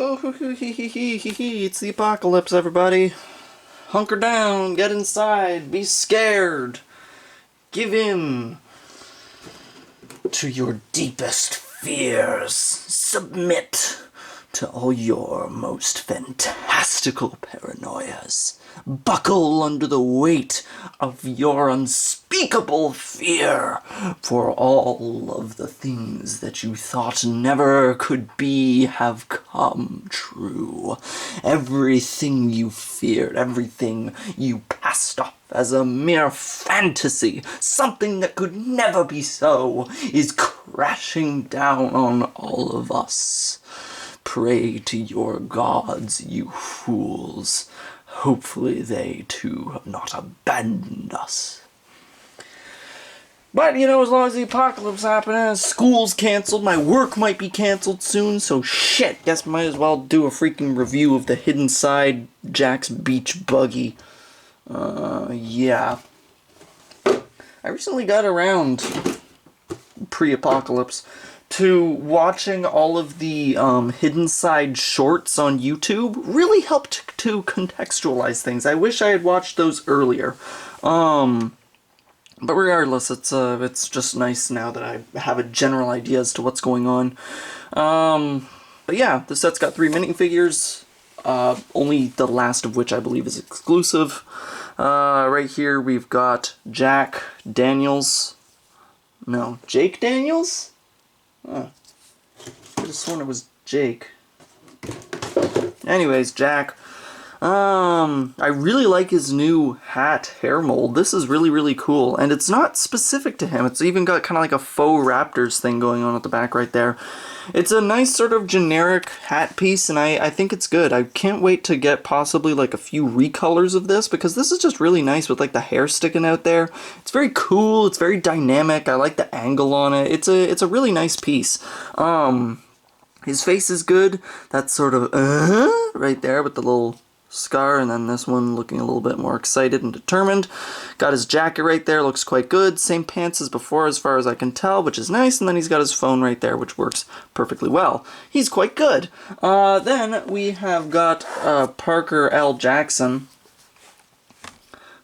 Oh, it's the apocalypse, everybody. Hunker down, get inside, be scared. Give in to your deepest fears. Submit to all your most fantastical paranoias. Buckle under the weight of your unspeakable fear for all of the things that you thought never could be have come true. Everything you feared, everything you passed off as a mere fantasy, something that could never be so, is crashing down on all of us. Pray to your gods, you fools. Hopefully they, too, have not abandoned us. But, you know, as long as the apocalypse happens, school's canceled, my work might be canceled soon, so shit, guess might as well do a freaking review of the Hidden Side Jack's Beach Buggy. Yeah. I recently got around, pre-apocalypse, to watching all of the Hidden Side shorts on YouTube. Really helped to contextualize things. I wish I had watched those earlier. But regardless, it's just nice now that I have a general idea as to what's going on. But yeah, the set's got 3 minifigures, only the last of which I believe is exclusive. Right here we've got Jack Daniels. No, Jake Daniels? Oh, I could have sworn it was Jake. Anyways, Jack. I really like his new hat hair mold. This is really, really cool. And it's not specific to him. It's even got kind of like a faux Raptors thing going on at the back right there. It's a nice sort of generic hat piece, and I think it's good. I can't wait to get possibly like a few recolors of this, because this is just really nice with like the hair sticking out there. It's very cool. It's very dynamic. I like the angle on it. It's a really nice piece. His face is good. That's sort of right there with the little scar, and then this one looking a little bit more excited and determined. Got his jacket right there, looks quite good. Same pants as before as far as I can tell, which is nice, and then he's got his phone right there, which works perfectly well. He's quite good. Then we have got Parker L. Jackson,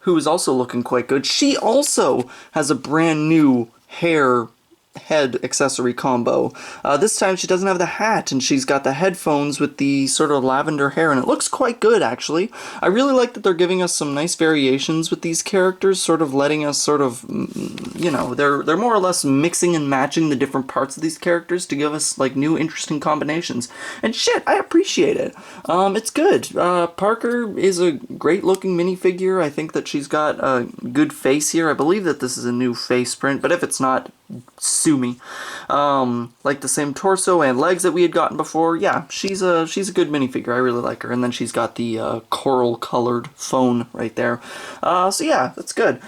who is also looking quite good. She also has a brand new head accessory combo. This time she doesn't have the hat, and she's got the headphones with the sort of lavender hair, and it looks quite good, actually. I really like that they're giving us some nice variations with these characters, sort of letting us sort of, you know, they're more or less mixing and matching the different parts of these characters to give us, like, new interesting combinations. And shit, I appreciate it. It's good. Parker is a great-looking minifigure. I think that she's got a good face here. I believe that this is a new face print, but if it's not, sue me. Like the same torso and legs that we had gotten before. Yeah, she's a good minifigure. I really like her. And then she's got the coral colored phone right there. So yeah, that's good.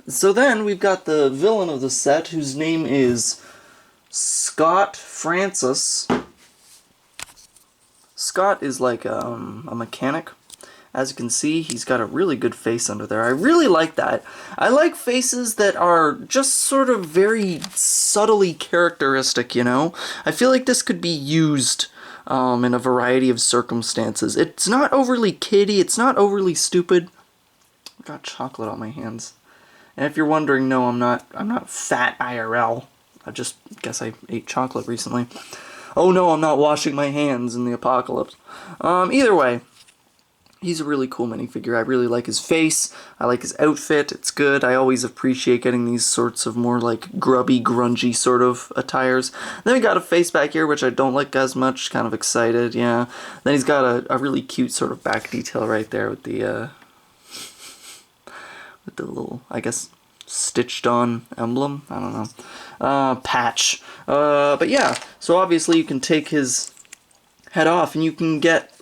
So then we've got the villain of the set, whose name is Scott Francis. Scott is like a mechanic. As you can see, he's got a really good face under there. I really like that. I like faces that are just sort of very subtly characteristic, you know? I feel like this could be used in a variety of circumstances. It's not overly kiddie, it's not overly stupid. I got chocolate on my hands. And if you're wondering, no, I'm not fat IRL. I just guess I ate chocolate recently. Oh no, I'm not washing my hands in the apocalypse. Either way, he's a really cool minifigure. I really like his face. I like his outfit. It's good. I always appreciate getting these sorts of more like grubby, grungy sort of attires. Then we got a face back here, which I don't like as much. Kind of excited, yeah. Then he's got a really cute sort of back detail right there with the little, I guess, stitched on emblem. I don't know. Patch. But yeah, so obviously you can take his head off, and you can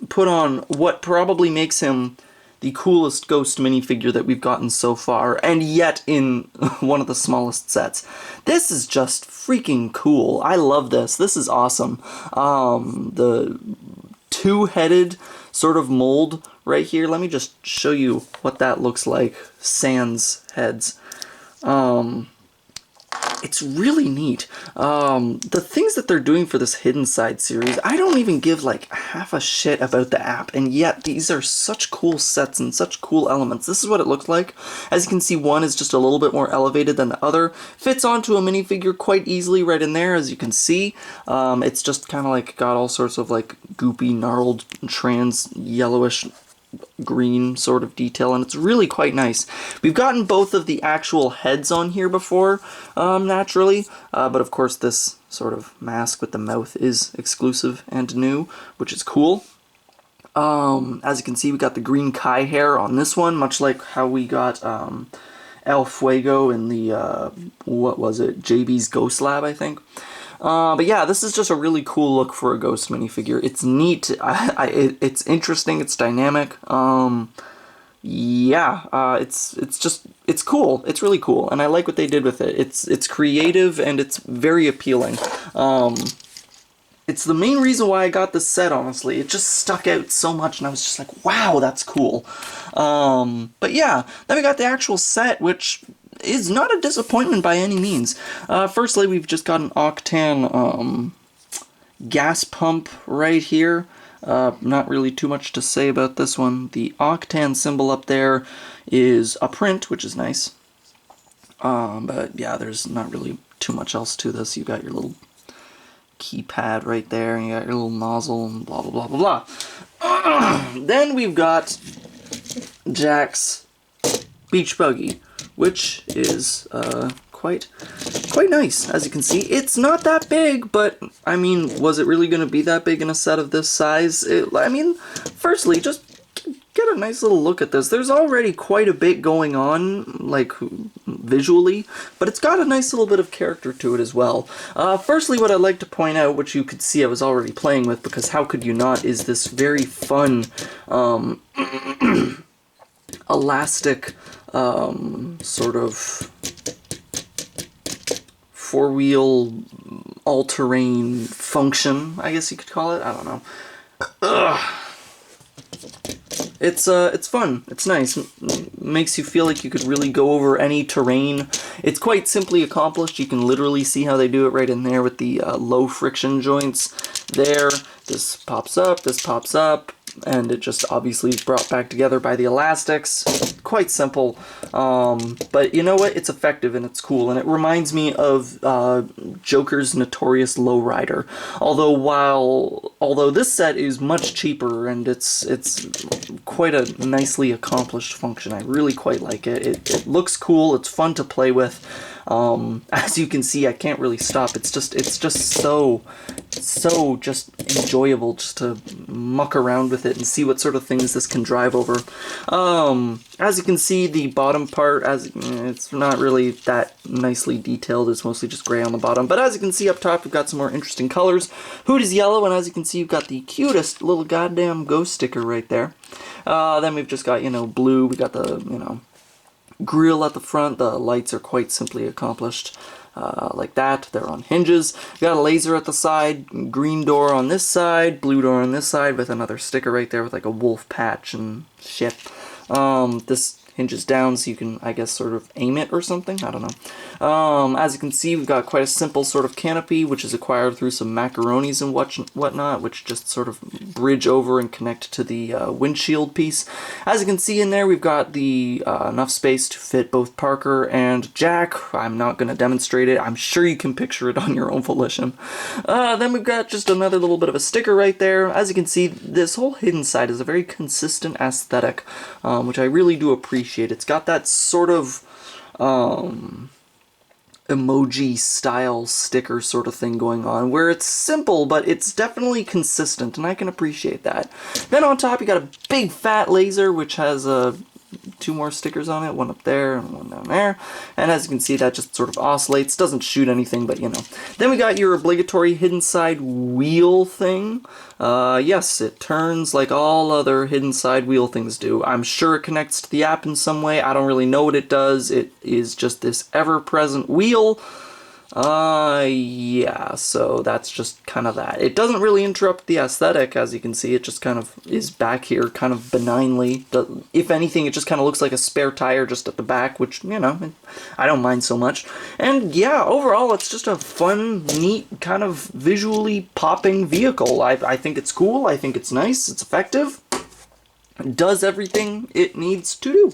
put on what probably makes him the coolest Ghost minifigure that we've gotten so far, and yet in one of the smallest sets. This is just freaking cool. I love this. This is awesome. The two-headed sort of mold right here. Let me just show you what that looks like. Sans heads. it's really neat. The things that they're doing for this Hidden Side series, I don't even give like half a shit about the app, and yet these are such cool sets and such cool elements. This is what it looks like. As you can see, one is just a little bit more elevated than the other. Fits onto a minifigure quite easily right in there, as you can see. It's just kind of like got all sorts of like goopy, gnarled, trans, yellowish green sort of detail, and it's really quite nice. We've gotten both of the actual heads on here before, naturally, but of course this sort of mask with the mouth is exclusive and new, which is cool. As you can see, we got the green Kai hair on this one, much like how we got El Fuego in the, what was it, JB's Ghost Lab, I think. But yeah, this is just a really cool look for a Ghost minifigure. It's neat, it's interesting, it's dynamic. Yeah, it's cool. It's really cool, and I like what they did with it. It's creative and it's very appealing. It's the main reason why I got this set, honestly. It just stuck out so much, and I was just like, wow, that's cool. But yeah, then we got the actual set, which is not a disappointment by any means. Firstly, we've just got an Octan gas pump right here. Not really too much to say about this one. The Octan symbol up there is a print, which is nice. But yeah, there's not really too much else to this. You got your little keypad right there, and you got your little nozzle, and blah, blah, blah, blah, blah. Then we've got Jack's Beach Buggy, which is quite nice. As you can see, it's not that big, but I mean, was it really going to be that big in a set of this size? I mean, firstly, just get a nice little look at this. There's already quite a bit going on, like, visually, but it's got a nice little bit of character to it as well. Firstly, what I'd like to point out, which you could see I was already playing with, because how could you not, is this very fun, elastic, sort of four-wheel all-terrain function, I guess you could call it. I don't know. Ugh. It's fun. It's nice. Makes you feel like you could really go over any terrain. It's quite simply accomplished. You can literally see how they do it right in there with the low friction joints there. This pops up, and it just obviously is brought back together by the elastics. Quite simple, but you know what? It's effective and it's cool, and it reminds me of Joker's Notorious Lowrider. Although this set is much cheaper and it's quite a nicely accomplished function. I really quite like it. It looks cool. It's fun to play with. As you can see, I can't really stop. It's just so just enjoyable just to muck around with it and see what sort of things this can drive over. As you can see, the bottom part, it's not really that nicely detailed. It's mostly just gray on the bottom. But as you can see up top, we've got some more interesting colors. Hood is yellow, and as you can see, you've got the cutest little goddamn ghost sticker right there. Then we've just got, blue. We got the, grill at the front. The lights are quite simply accomplished like that. They're on hinges. We got a laser at the side, green door on this side, blue door on this side with another sticker right there with like a wolf patch and shit. This hinges down so you can, I guess, sort of aim it or something. I don't know. As you can see, we've got quite a simple sort of canopy, which is acquired through some macaronis and whatnot, which just sort of bridge over and connect to the windshield piece. As you can see in there, we've got the enough space to fit both Parker and Jack. I'm not going to demonstrate it. I'm sure you can picture it on your own volition. Then we've got just another little bit of a sticker right there. As you can see, this whole hidden side is a very consistent aesthetic, which I really do appreciate. It's got that sort of emoji style sticker sort of thing going on, where it's simple, but it's definitely consistent, and I can appreciate that. Then on top, you got a big fat laser, which has two more stickers on it, one up there and one down there, and as you can see, that just sort of oscillates, doesn't shoot anything, but Then we got your obligatory hidden side wheel thing. Yes, it turns like all other hidden side wheel things do. I'm sure it connects to the app in some way. I don't really know what it does. It is just this ever-present wheel. Yeah, so that's just kind of that. It doesn't really interrupt the aesthetic, as you can see. It just kind of is back here kind of benignly. If anything, it just kind of looks like a spare tire just at the back, which, you know, I don't mind so much. And yeah, overall, it's just a fun, neat, kind of visually popping vehicle. I think it's cool, I think it's nice, it's effective. It does everything it needs to do.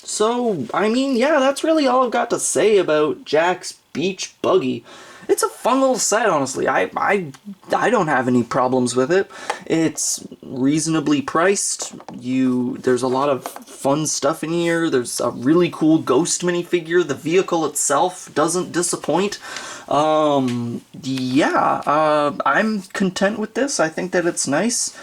So, I mean, yeah, that's really all I've got to say about Jack's Beach Buggy. It's a fun little set, honestly. I don't have any problems with it. It's reasonably priced. There's a lot of fun stuff in here. There's a really cool ghost minifigure. The vehicle itself doesn't disappoint. I'm content with this. I think that it's nice.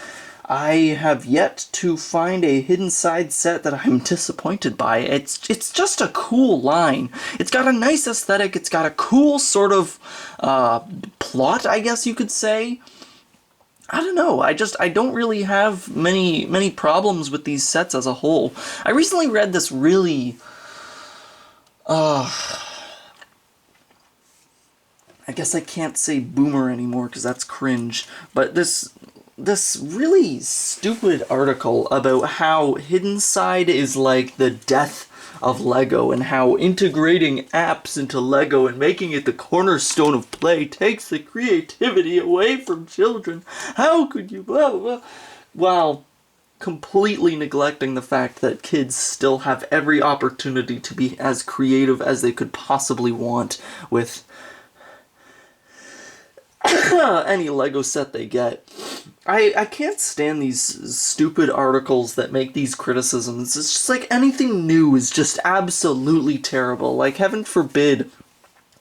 I have yet to find a hidden side set that I'm disappointed by. It's just a cool line. It's got a nice aesthetic. It's got a cool sort of plot, I guess you could say. I don't know. I don't really have many problems with these sets as a whole. I recently read this really I guess I can't say boomer anymore because that's cringe, but this really stupid article about how Hidden Side is like the death of Lego and how integrating apps into Lego and making it the cornerstone of play takes the creativity away from children. How could you blah blah blah, while completely neglecting the fact that kids still have every opportunity to be as creative as they could possibly want with any Lego set they get. I can't stand these stupid articles that make these criticisms. It's just like anything new is just absolutely terrible. Like, heaven forbid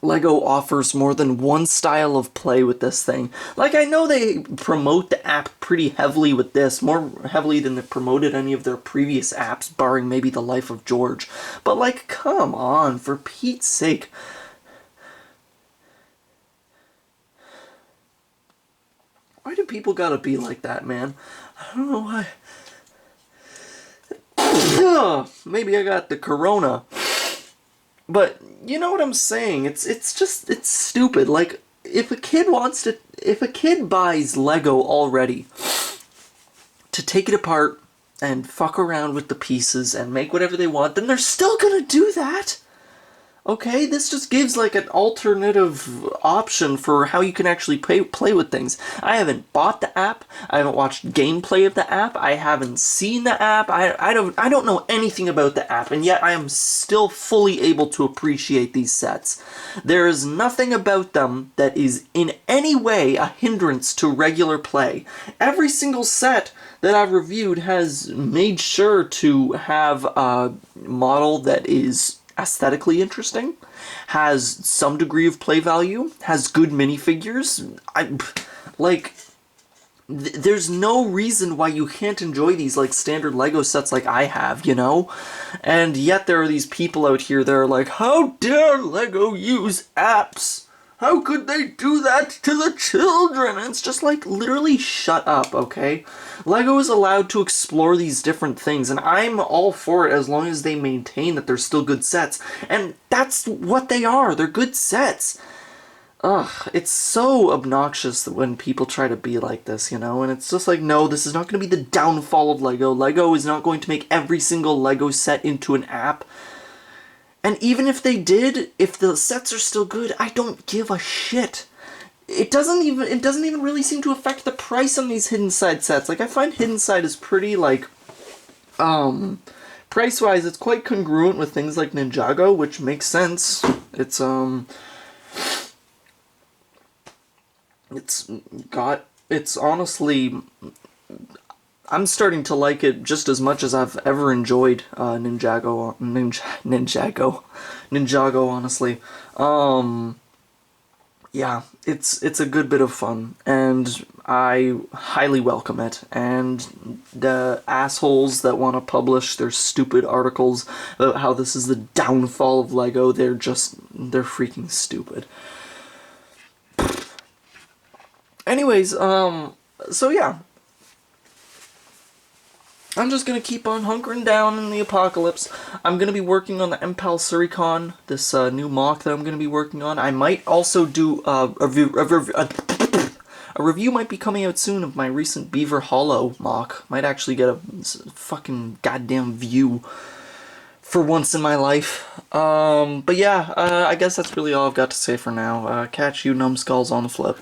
Lego offers more than one style of play with this thing. Like, I know they promote the app pretty heavily with this, more heavily than they promoted any of their previous apps, barring maybe The Life of George. But, like, come on, for Pete's sake. Why do people gotta be like that, man? I don't know why. Maybe I got the corona. But you know what I'm saying? It's stupid. Like, if a kid buys Lego already to take it apart and fuck around with the pieces and make whatever they want, then they're still gonna do that. Okay, this just gives like an alternative option for how you can actually play with things. I haven't bought the app. I haven't watched gameplay of the app. I haven't seen the app. I don't know anything about the app, and yet I am still fully able to appreciate these sets. There is nothing about them that is in any way a hindrance to regular play. Every single set that I've reviewed has made sure to have a model that is aesthetically interesting, has some degree of play value, has good minifigures. There's no reason why you can't enjoy these like standard Lego sets like I have, you know? And yet there are these people out here that are like, how dare Lego use apps? How could they do that to the children? And it's just like, literally shut up, okay? Lego is allowed to explore these different things, and I'm all for it as long as they maintain that they're still good sets. And that's what they are. They're good sets. Ugh, it's so obnoxious that when people try to be like this, you know? And it's just like, no, this is not going to be the downfall of Lego. Lego is not going to make every single Lego set into an app. And even if they did, if the sets are still good, I don't give a shit. It doesn't even really seem to affect the price on these Hidden Side sets. Like, I find Hidden Side is pretty, like, price-wise, it's quite congruent with things like Ninjago, which makes sense. It's honestly, I'm starting to like it just as much as I've ever enjoyed Ninjago, honestly. Yeah, it's a good bit of fun, and I highly welcome it. And the assholes that want to publish their stupid articles about how this is the downfall of Lego, they're freaking stupid. Anyways, so yeah. I'm just gonna keep on hunkering down in the apocalypse. I'm gonna be working on the Empal Suricon, this new mock that I'm gonna be working on. I might also do a review might be coming out soon of my recent Beaver Hollow mock. Might actually get a fucking goddamn view for once in my life. But yeah, I guess that's really all I've got to say for now. Catch you numbskulls on the flip.